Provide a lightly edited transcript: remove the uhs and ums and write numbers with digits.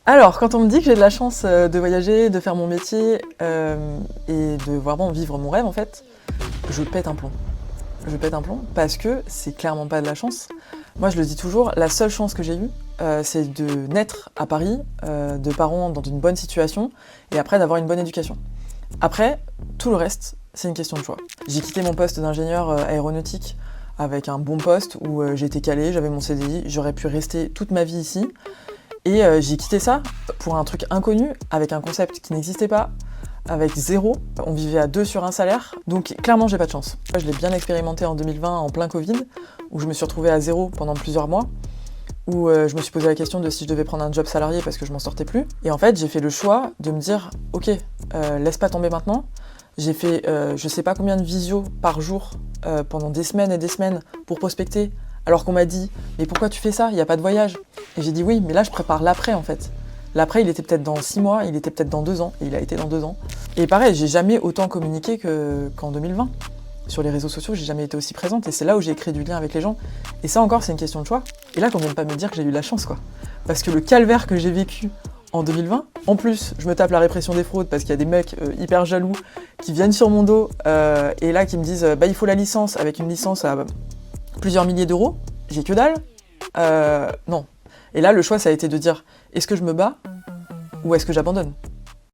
Alors, quand on me dit que j'ai de la chance de voyager, de faire mon métier et de vraiment vivre mon rêve, en fait, je pète un plomb. Je pète un plomb parce que c'est clairement pas de la chance. Moi, je le dis toujours, la seule chance que j'ai eue, c'est de naître à Paris, de parents dans une bonne situation et après d'avoir une bonne éducation. Après, tout le reste, c'est une question de choix. J'ai quitté mon poste d'ingénieur aéronautique avec un bon poste où j'étais calé, j'avais mon CDI, j'aurais pu rester toute ma vie ici. Et j'ai quitté ça pour un truc inconnu, avec un concept qui n'existait pas, avec zéro. On vivait à deux sur un salaire, donc clairement j'ai pas de chance. Je l'ai bien expérimenté en 2020, en plein Covid, où je me suis retrouvée à zéro pendant plusieurs mois, où je me suis posé la question de si je devais prendre un job salarié parce que je m'en sortais plus. Et en fait j'ai fait le choix de me dire, ok, laisse pas tomber maintenant. J'ai fait je sais pas combien de visios par jour pendant des semaines et des semaines pour prospecter, alors qu'on m'a dit mais pourquoi tu fais ça, il n'y a pas de voyage. Et j'ai dit oui, mais là je prépare l'après en fait. L'après il était peut-être dans 6 mois, il était peut-être dans 2 ans, et il a été dans 2 ans. Et pareil, j'ai jamais autant communiqué qu'en 2020. Sur les réseaux sociaux, j'ai jamais été aussi présente, et c'est là où j'ai créé du lien avec les gens. Et ça encore, c'est une question de choix. Et là, qu'on vienne pas me dire que j'ai eu de la chance, quoi. Parce que le calvaire que j'ai vécu en 2020, en plus, je me tape la répression des fraudes parce qu'il y a des mecs hyper jaloux qui viennent sur mon dos et là qui me disent bah il faut la licence, avec une licence à plusieurs milliers d'euros, j'ai que dalle. Non. Et là, le choix, ça a été de dire est-ce que je me bats ou est-ce que j'abandonne ?